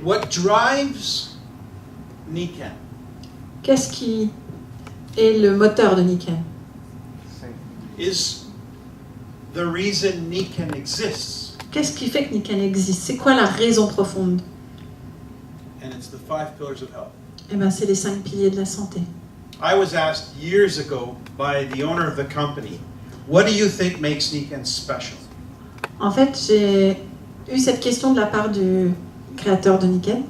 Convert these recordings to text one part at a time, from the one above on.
What drives Nikken Qu'est-ce qui est le moteur de Nikken? is the reason Nikken exists. Qu'est-ce qui fait que Nikken existe? C'est quoi la raison profonde? And it's the 5 pillars of health. Eh bien, c'est les 5 piliers de la santé. I was asked years ago by the owner of the company, what do you think makes Nikken special? En fait, j'ai eu cette question de la part du créateur de Nikken.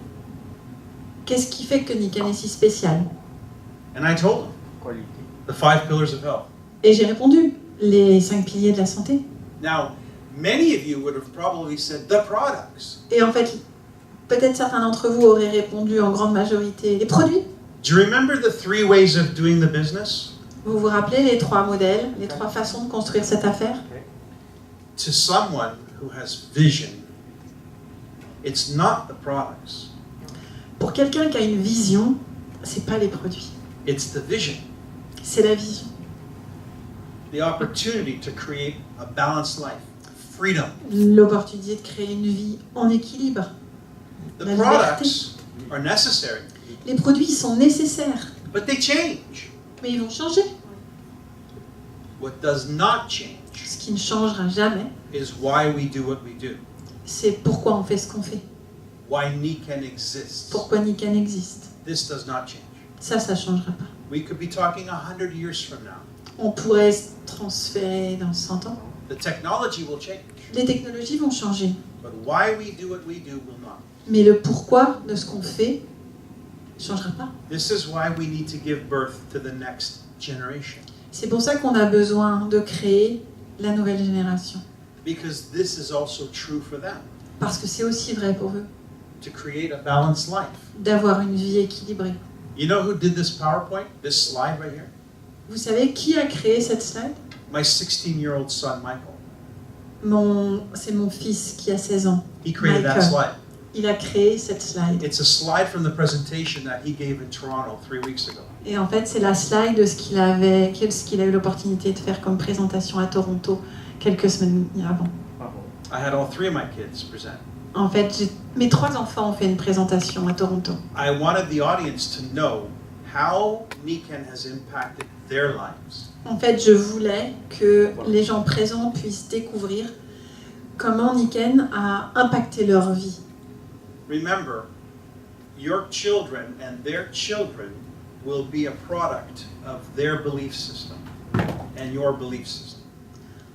Qu'est-ce qui fait que Nikken est si spécial? And I told him, the 5 pillars of health. Et j'ai répondu, les 5 piliers de la santé. Now, many of you would have probably said the products. Et en fait, peut-être certains d'entre vous auraient répondu en grande majorité, les produits. Do you remember the 3 ways of doing the business? Vous vous rappelez les 3 modèles, les 3 façons de construire cette affaire? To someone who has vision, it's not the products, Pour quelqu'un qui a une vision, c'est pas les produits, it's the vision. c'est la vision. The opportunity to create a balanced life, freedom. L'opportunité de créer une vie en équilibre. The La liberté. products are necessary, Les produits sont nécessaires, but they change. mais ils vont changer. What does not change Ce qui ne changera jamais, is why we do what we do, c'est pourquoi on fait ce qu'on fait. why Nikken exists. Pourquoi Nikken existe. This does not change. Ça ne changera pas. We could be talking 100 years from now. On pourrait se transférer dans 100 ans. The technology will change, Les technologies vont changer, but why we do what we do will not. mais le pourquoi de ce qu'on fait ne changera pas. This is why we need to give birth to the next generation, C'est pour ça qu'on a besoin de créer la nouvelle génération. because this is also true for them, Parce que c'est aussi vrai pour eux, to create a balanced life. d'avoir une vie équilibrée. You know who did this PowerPoint, this slide right here? Vous savez qui a créé cette slide? My 16-year-old son, Michael. C'est mon fils qui a 16 ans. He created that Michael. slide. Il a créé cette slide. It's a slide from the presentation that he gave in Toronto 3 weeks ago. Et en fait, c'est la slide de ce qu'il a eu l'opportunité de faire comme présentation à Toronto quelques semaines avant. I had all 3 of my kids present. En fait, mes 3 enfants ont fait une présentation à Toronto. I wanted the audience to know how Nikken has impacted their lives. En fait, je voulais que les gens présents puissent découvrir comment Nikken a impacté leur vie. Remember, your children and their children will be a product of their belief system and your belief system.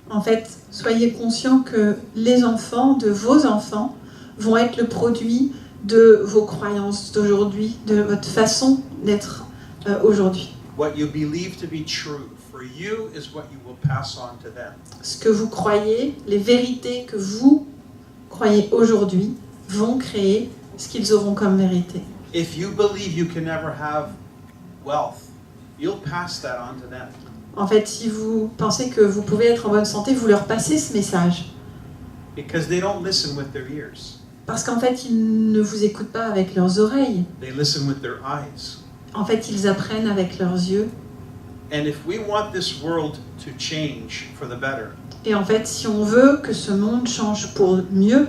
En fait, soyez conscients que les enfants de vos enfants vont être le produit de vos croyances d'aujourd'hui, de votre façon d'être aujourd'hui. What you believe to be true for you is what you will pass on to them. Ce que vous croyez, les vérités que vous croyez aujourd'hui vont créer ce qu'ils auront comme vérité. If you believe you can never have wealth, you'll pass that on to them. En fait, si vous pensez que vous pouvez être en bonne santé, vous leur passez ce message. Because they don't listen with their ears. Parce qu'en fait, ils ne vous écoutent pas avec leurs oreilles. They listen with their eyes. En fait, ils apprennent avec leurs yeux. And if we want this world to change for the better, Et en fait, si on veut que ce monde change pour mieux,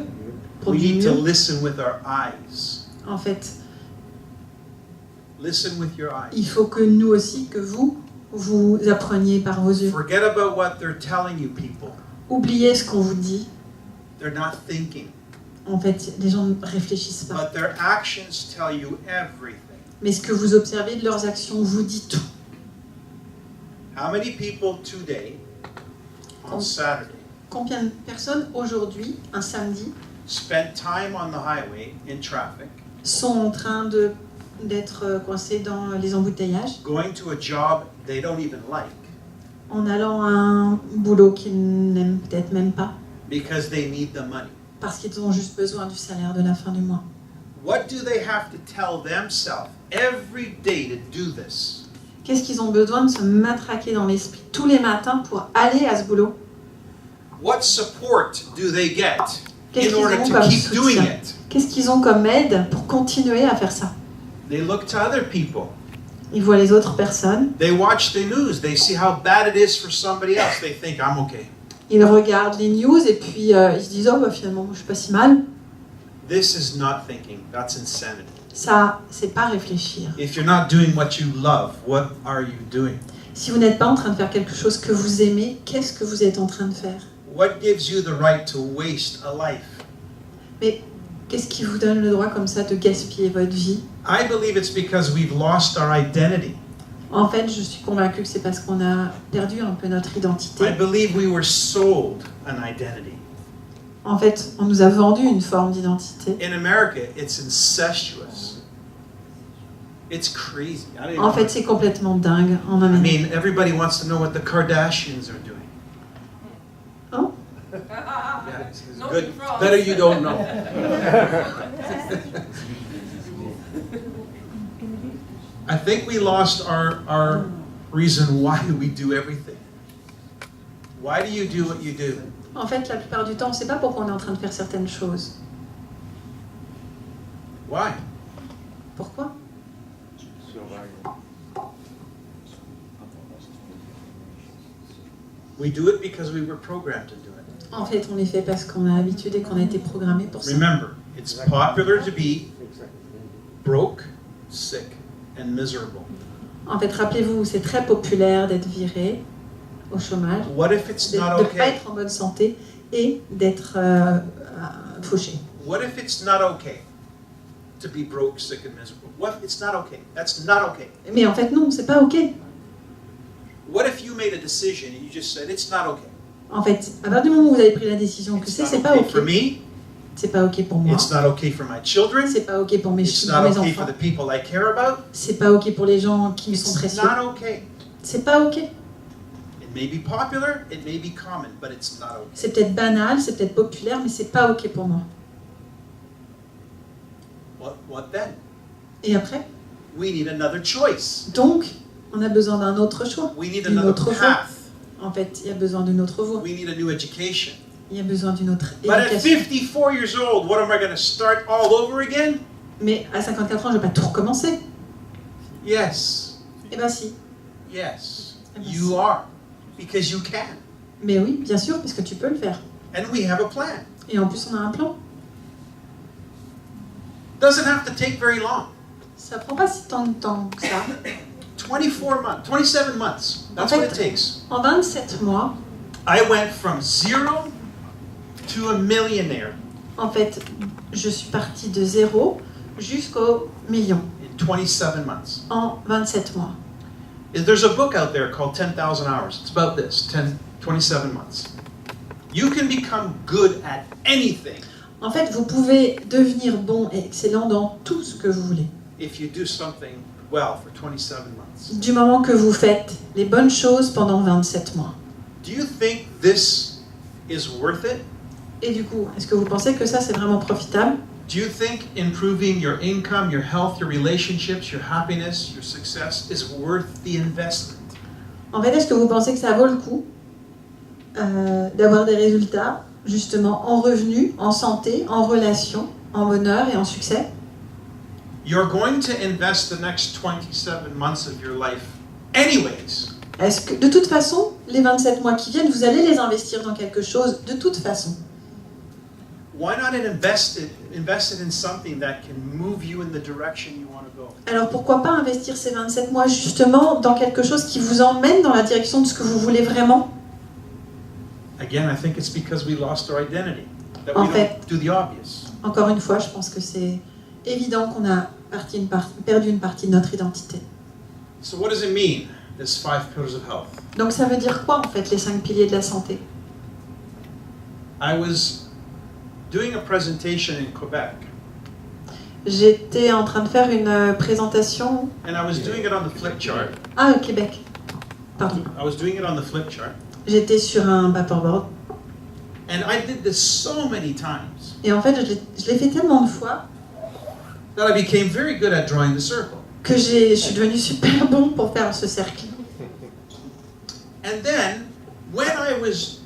pour we du need to mieux, listen with our eyes. en fait, Listen with your eyes. il faut que nous aussi, que vous appreniez par vos yeux. Forget about what they're telling you, people. Oubliez ce qu'on vous dit. They're not thinking. En fait, les gens ne réfléchissent pas. But their actions tell you everything. Mais ce que vous observez de leurs actions vous dit tout. How many people today, on Saturday, Combien de personnes aujourd'hui, un samedi, spent time on the highway in traffic, sont en train d'être coincées dans les embouteillages, going to a job they don't even like en allant à un boulot qu'ils n'aiment peut-être même pas, because they need the money? parce qu'ils ont juste besoin du salaire de la fin du mois. What do they have to tell themselves every day to do this? Qu'est-ce qu'ils ont besoin de se matraquer dans l'esprit tous les matins pour aller à ce boulot? What support do they get Qu'est-ce in qu'ils order ont to comme keep doing soutien? it? Qu'est-ce qu'ils ont comme aide pour continuer à faire ça? They look to other people. Ils voient les autres personnes, They watch the news. They see how bad it is for somebody else. They think, I'm okay. ils regardent les news et puis ils se disent « Oh, bah, finalement, je suis pas si mal ». This is not thinking. That's insanity. Ça, c'est pas réfléchir. If you're not doing what you love, what are you doing? Si vous n'êtes pas en train de faire quelque chose que vous aimez, qu'est-ce que vous êtes en train de faire? What gives you the right to waste a life? Mais qu'est-ce qui vous donne le droit comme ça de gaspiller votre vie? I believe it's because we've lost our identity. En fait, je suis convaincue que c'est parce qu'on a perdu un peu notre identité. I believe we were sold an identity. En fait, on nous a vendu une forme d'identité. In America, it's incestuous. It's crazy. I don't En even- fait, c'est complètement dingue en I Amérique. mean, everybody wants to know what the Kardashians are doing. Oh? Yeah, it's No good. frogs. Better you don't know. I think we lost our reason why we do everything. Why do you do what you do? En fait, la plupart du temps, on ne sait pas pourquoi on est en train de faire certaines choses. Why? Pourquoi? We do it because we were programmed to do it. En fait, on les fait parce qu'on a l'habitude et qu'on a été programmé pour ça. Remember, it's popular to be broke, sick, and miserable. En fait, rappelez-vous, c'est très populaire d'être viré au chômage, What if it's de not ne pas okay? être en bonne santé et d'être fauché. What if it's not okay to be broke, sick, and miserable? What if it's not okay? That's not okay. Mais en fait, non, c'est pas OK. What if you made a decision and you just said, it's not okay? En fait, à partir du moment où vous avez pris la décision que It's c'est not pas okay for OK. me. C'est pas OK pour moi. It's not okay for my children. C'est pas OK pour mes, It's pour not mes okay for enfants. the people I care about. C'est pas OK pour les gens qui me sont It's précieux. not okay. C'est pas OK. It may be popular, it may be common, but it's not okay. C'est peut-être banal, c'est peut-être populaire, mais c'est pas OK pour moi. What then? Et après? We need another choice. Donc, on a besoin d'un autre choix. We need Une another autre voie. path. En fait, il y a besoin d'une autre voie. We need a new education. Il y a besoin d'une autre But at éducation. 54 years old, what am I going to start all over again? Mais à 54 ans, je vais pas tout recommencer. Yes. Eh ben si. Yes. Yes. You are. Because you can. Mais oui, bien sûr, parce que tu peux le faire. And we have a plan. Et en plus, on a un plan. Doesn't have to take very long. Ça prend pas si tant de temps que ça. 24 months, 27 months. That's En what fait- it takes. En 27 mois, I went from zero to a millionaire en fait, je suis partie de 0 jusqu'au million in 27 months. en 27 mois. There's a book out there called 10,000 Hours. It's about this, 27 months. You can become good at anything En fait, vous pouvez devenir bon et excellent dans tout ce que vous voulez. if you do something well for 27 months. Du moment que vous faites les bonnes choses pendant 27 mois. Do you think this is worth it? Et du coup, est-ce que vous pensez que ça, c'est vraiment profitable? Do you think improving your income, your health, your relationships, your happiness, your success is worth the investment? En fait, est-ce que vous pensez que ça vaut le coup d'avoir des résultats, justement, en revenus, en santé, en relations, en bonheur et en succès? You're going to invest the next 27 months of your life anyways. Est-ce que, de toute façon, les 27 mois qui viennent, vous allez les investir dans quelque chose, de toute façon? Why not invest it in something that can move you in the direction you want to go? Alors pourquoi pas investir ces 27 mois justement dans quelque chose qui vous emmène dans la direction de ce que vous voulez vraiment? Again, I think it's because we lost our identity, that En we fait- don't do the obvious. Encore une fois, je pense que c'est évident qu'on a perdu une partie de notre identité. So what does it mean, this 5 pillars of health? Donc ça veut dire quoi en fait, les 5 piliers de la santé? I was doing a presentation in Quebec, J'étais en train de faire une présentation and I was doing it on the flip chart. au Québec. Pardon. I was doing it on the flip chart, J'étais sur un paperboard. and I did this so many times Et en fait, je l'ai fait tellement de fois that I became very good at drawing the circle. que je suis devenue super bon pour faire ce cercle. And then, when I was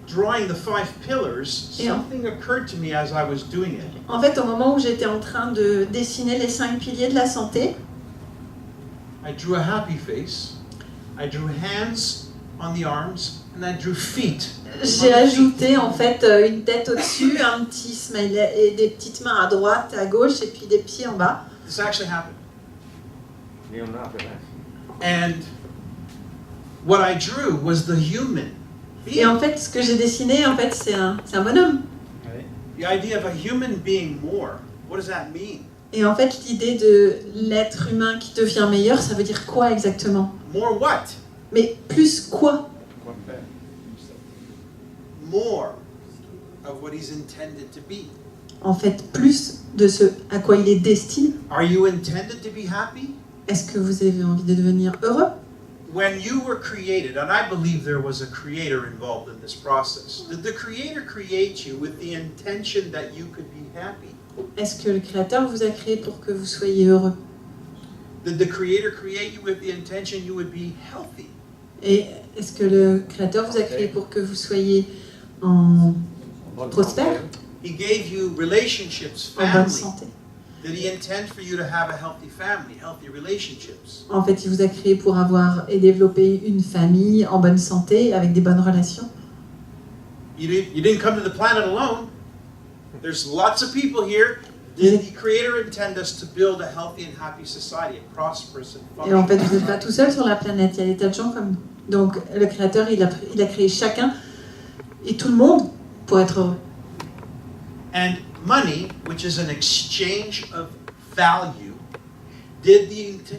drawing the 5 pillars, Yeah. something occurred to me as I was doing it. En fait, au moment où j'étais en train de dessiner les 5 piliers de la santé, I drew a happy face, I drew hands on the arms and I drew feet. J'ai ajouté en fait une tête au-dessus, un petit smiley et des petites mains à droite, à gauche et puis des pieds en bas. This actually happened. Leonardo, And what I drew was the human Et being. en fait, ce que j'ai dessiné, en fait, c'est un bonhomme. The idea of a human being more. What does that mean? Et en fait, l'idée de l'être humain qui devient meilleur, ça veut dire quoi exactement? More what? Mais plus quoi? More of what he's intended to be. En fait, plus de ce à quoi il est destiné. Are you intended to be happy? Est-ce que vous avez envie de devenir heureux? When you were created, and I believe there was a creator involved in this process, did the creator create you with the intention that you could be happy? Est-ce que le Créateur vous a créé pour que vous soyez heureux? Did the creator create you with the intention you would be healthy? Et est-ce que le Créateur vous a créé pour que vous soyez en prospère, He gave you relationships, en bonne family. santé? Did he intend for you to have a healthy family, healthy relationships? En fait, il vous a créé pour avoir et développer une famille en bonne santé, avec des bonnes relations. You didn't come to the planet alone. There's lots of people here. Did the Creator intend us to build a healthy and happy society, a prosperous and Et en fait, vous functional? n'êtes pas tout seul sur la planète, il y a des tas de gens comme nous. Donc, le Créateur, il a créé chacun et tout le monde pour être heureux. And money, which is an exchange of value, did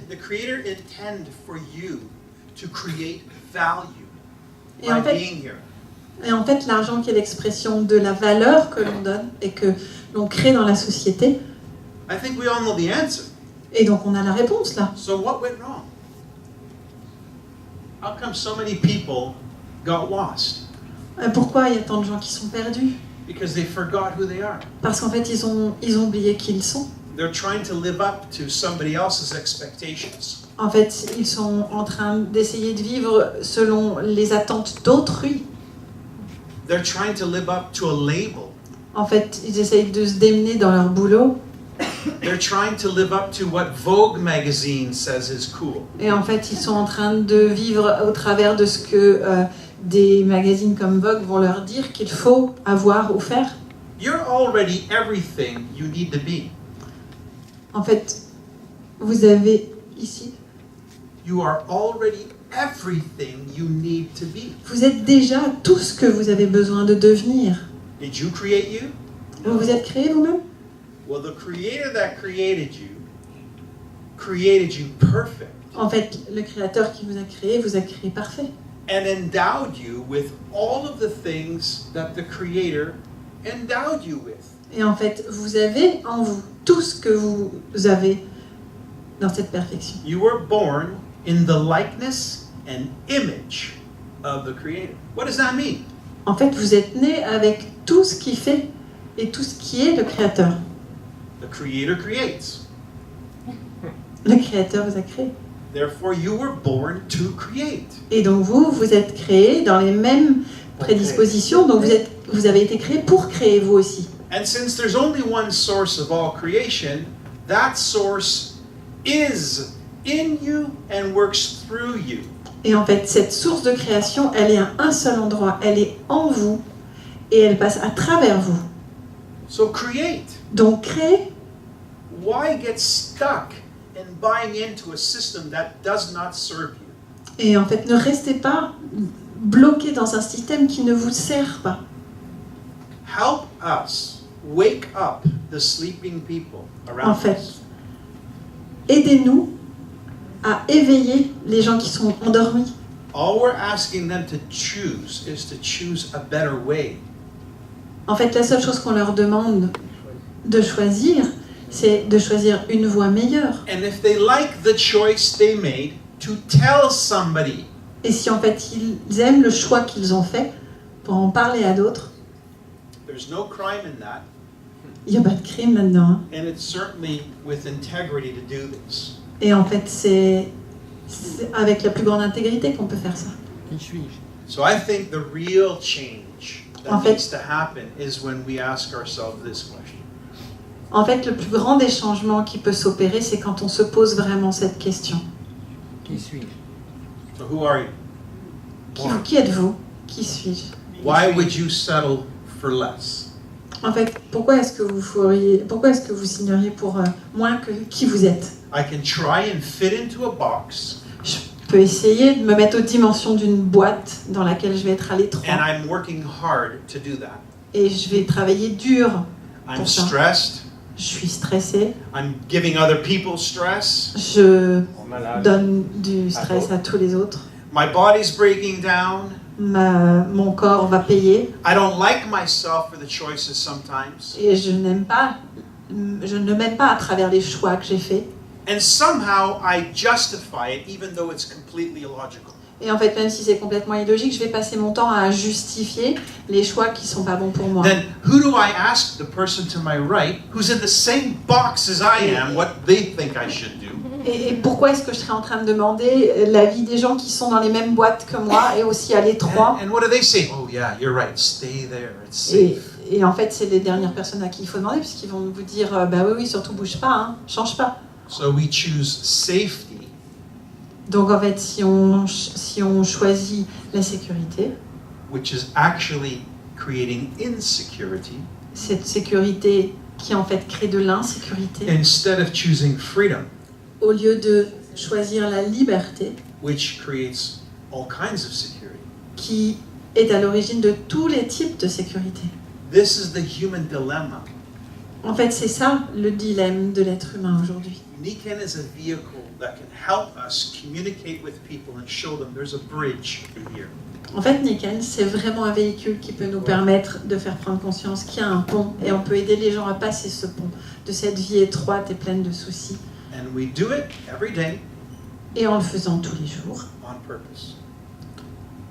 the Creator intend for you to create value Et by en fait, being here? Et en fait, l'argent qui est l'expression de la valeur que l'on donne et que l'on crée dans la société. I think we all know the answer. Et donc, on a la réponse là. So what went wrong? How come so many people got lost? Pourquoi il y a tant de gens qui sont perdus? Because they forgot who they are. Parce qu'en fait, ils ont oublié qui ils sont. They're trying to live up to somebody else's expectations. En fait, ils sont en train d'essayer de vivre selon les attentes d'autrui. They're trying to live up to a label. En fait, ils essayent de se démener dans leur boulot. They're trying to live up to what Vogue magazine says is cool. Et en fait, ils sont en train de vivre au travers de ce que des magazines comme Vogue vont leur dire qu'il faut avoir ou faire. You're already everything you need to be. En fait, vous avez ici, You are already everything you need to be. vous êtes déjà tout ce que vous avez besoin de devenir. Did you create you? Vous vous êtes créé vous-même? Well, the creator that created you perfect En fait, le Créateur qui vous a créé parfait. and endowed you with all of the things that the creator endowed you with. Et en fait, vous avez en vous tout ce que vous avez dans cette perfection. You were born in the likeness and image of the creator. What does that mean? En fait, vous êtes né avec tout ce qui fait et tout ce qui est le Créateur. The creator creates. Le Créateur vous a créé. Therefore, you were born to create. Et donc vous êtes créé dans les mêmes prédispositions. Donc vous avez été créé pour créer vous aussi. And since there's only one source of all creation, that source is in you and works through you. Et en fait, cette source de création, elle est à un seul endroit. Elle est en vous et elle passe à travers vous. So create. Donc créer. Why get stuck in buying into a system that does not serve you? Et en fait, ne restez pas bloqué dans un système qui ne vous sert pas. Help us wake up the sleeping people around En fait, us. Aidez-nous à éveiller les gens qui sont endormis. All we're asking them to choose is to choose a better way. En fait, la seule chose qu'on leur demande de choisir, c'est de choisir une voie meilleure. And if they like the choice they made, to tell somebody. Et si en fait ils aiment le choix qu'ils ont fait, pour en parler à d'autres, There's no crime in that, il n'y a pas de crime là-dedans. Hein. and it's certainly with integrity to do this. Et en fait, c'est avec la plus grande intégrité qu'on peut faire ça. Qui suis-je? So I think the real change En that fait- needs to happen is when we ask ourselves this question. En fait, le plus grand des changements qui peut s'opérer, c'est quand on se pose vraiment cette question. Qui suis-je? So who are you? Qui êtes-vous? Qui suis-je? Why would you settle for less? En fait, pourquoi est-ce que vous signeriez pour moins que qui vous êtes? I can try and fit into a box, Je peux essayer de me mettre aux dimensions d'une boîte dans laquelle je vais être à l'étroit. and I'm working hard to do that. Et je vais travailler dur. I'm Pour ça. stressed. Je suis stressée. I'm giving other people stress. Je Malade. donne du stress à tous les autres. My body's breaking down. Mon corps va payer. I don't like myself for the choices sometimes. Et je ne m'aime pas à travers les choix que j'ai faits. And somehow I justify it even though it's completely illogical. Et en fait, même si c'est complètement illogique, je vais passer mon temps à justifier les choix qui sont pas bons pour moi. Then who do I ask the person to my right who's in the same box as I am what they think I should do? Et pourquoi est-ce que je serais en train de demander l'avis des gens qui sont dans les mêmes boîtes que moi et aussi à l'étroit? And what do they say? Oh yeah, you're right. Stay there. It's Et, safe. et en fait, c'est les dernières personnes à qui il faut demander, puisqu'ils vont vous dire bah oui, surtout bouge pas, hein, change pas. So we choose safety Donc en fait, si on choisit la sécurité, which is actually creating insecurity, cette sécurité qui en fait crée de l'insécurité, instead of choosing freedom, au lieu de choisir la liberté, which creates all kinds of security. qui est à l'origine de tous les types de sécurité. This is the human dilemma. En fait, c'est ça le dilemme de l'être humain aujourd'hui. Niken is a vehicle that can help us communicate with people and show them there's a bridge here. En fait, Niken, c'est vraiment un véhicule qui peut nous permettre de faire prendre conscience qu'il y a un pont et on peut aider les gens à passer ce pont de cette vie étroite et pleine de soucis. And we do it every day Et en le faisant tous les jours, on purpose.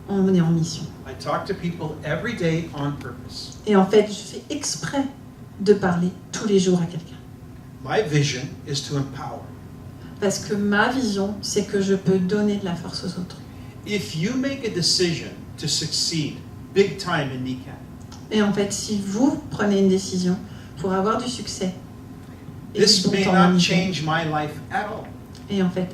on est en mission. I talk to people every day on purpose. Et en fait, je fais exprès de parler tous les jours à quelqu'un. My vision is to empower. Parce que ma vision, c'est que je peux donner de la force aux autres. If you make a decision to succeed big time in Niken, Et en fait, si vous prenez une décision pour avoir du succès, et this du bon may temps en not Niken, change my life at all, et en fait,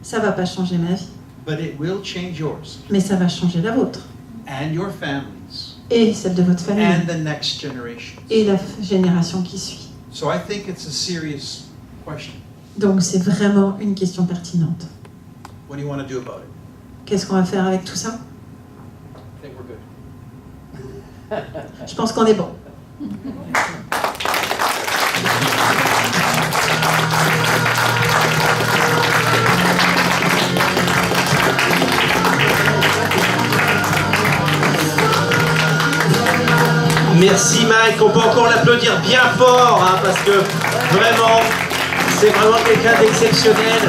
ça va pas changer ma vie, but it will change yours mais ça va changer la vôtre, and your families et celle de votre famille, and the next generation. et la génération qui suit. So I think it's a serious question. Donc c'est vraiment une question pertinente. What do you want to do about it? Qu'est-ce qu'on va faire avec tout ça? I think we're good. Je pense qu'on est bon. Merci Mike, on peut encore l'applaudir bien fort, hein, parce que vraiment, c'est vraiment quelqu'un d'exceptionnel.